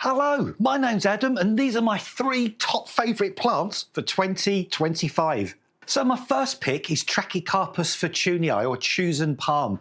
Hello, my name's Adam and these are my 3 top favourite plants for 2025. So my first pick is Trachycarpus fortunei, or Chosen palm.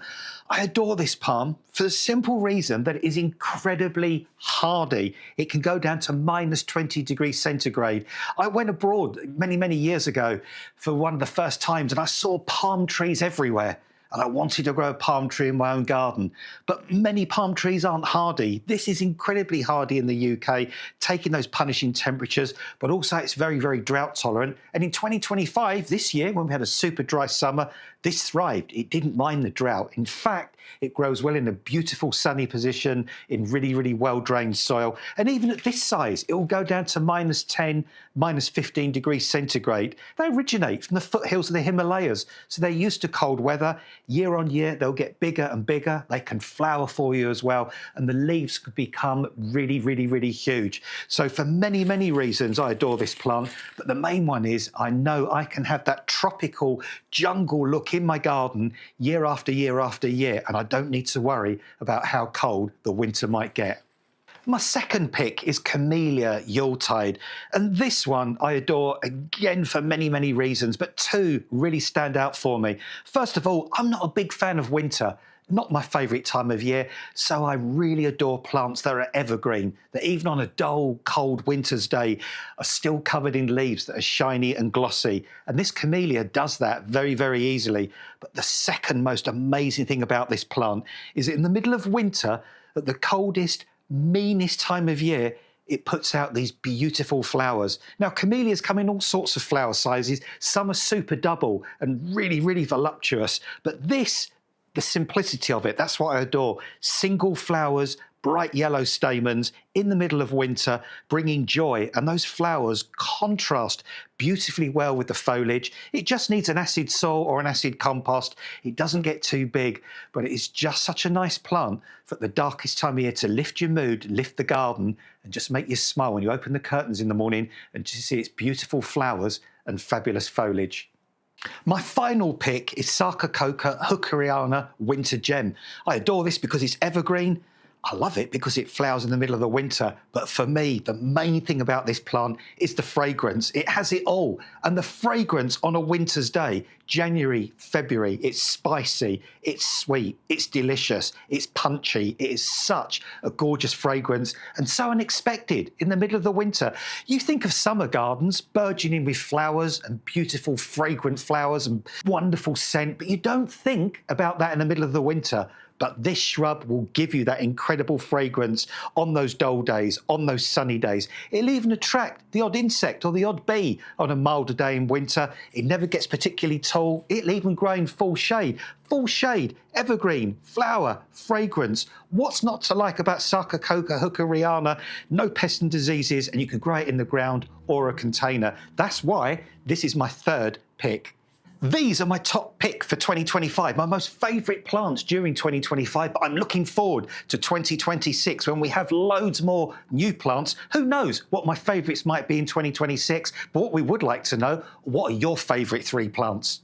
I adore this palm for the simple reason that it is incredibly hardy. It can go down to minus 20 degrees centigrade. I went abroad many years ago for one of the first times and I saw palm trees everywhere. And I wanted to grow a palm tree in my own garden. But many palm trees aren't hardy. This is incredibly hardy in the UK, taking those punishing temperatures, but also it's very drought tolerant. And in 2025, this year, when we had a super dry summer, this thrived. It didn't mind the drought. In fact, it grows well in a beautiful sunny position in really well-drained soil. And even at this size, it will go down to minus 10, minus 15 degrees centigrade. They originate from the foothills of the Himalayas, so they're used to cold weather. Year on year, they'll get bigger and bigger. They can flower for you as well, and the leaves could become really huge. So for many reasons, I adore this plant, but the main one is I know I can have that tropical jungle look in my garden year after year after year, and I don't need to worry about how cold the winter might get. My second pick is Camellia Yuletide, and this one I adore again for many reasons, but 2 really stand out for me. First of all, I'm not a big fan of winter. Not my favourite time of year, so I really adore plants that are evergreen, that even on a dull, cold winter's day are still covered in leaves that are shiny and glossy. And this camellia does that very easily. But the second most amazing thing about this plant is that in the middle of winter, at the coldest, meanest time of year, it puts out these beautiful flowers. Now, camellias come in all sorts of flower sizes. Some are super double and really voluptuous, but this, the simplicity of it, that's what I adore. Single flowers, bright yellow stamens in the middle of winter, bringing joy, and those flowers contrast beautifully well with the foliage. It just needs an acid soil or an acid compost. It doesn't get too big, but it is just such a nice plant for the darkest time of year to lift your mood, lift the garden, and just make you smile when you open the curtains in the morning and just see its beautiful flowers and fabulous foliage. My final pick is Sarcococca hookeriana winter gem. I adore this because it's evergreen. I love it because it flowers in the middle of the winter, but for me, the main thing about this plant is the fragrance. It has it all, and the fragrance on a winter's day, January, February, it's spicy, it's sweet, it's delicious, it's punchy. It is such a gorgeous fragrance and so unexpected in the middle of the winter. You think of summer gardens burgeoning with flowers and beautiful fragrant flowers and wonderful scent, but you don't think about that in the middle of the winter. But this shrub will give you that incredible fragrance on those dull days, on those sunny days. It'll even attract the odd insect or the odd bee on a milder day in winter. It never gets particularly tall. It'll even grow in full shade, evergreen, flower, fragrance. What's not to like about Sarcococca hookeriana? No pests and diseases, and you can grow it in the ground or a container. That's why this is my 3rd pick. These are my top pick for 2025, my most favourite plants during 2025, but I'm looking forward to 2026 when we have loads more new plants. Who knows what my favourites might be in 2026, but what we would like to know, what are your favourite 3 plants?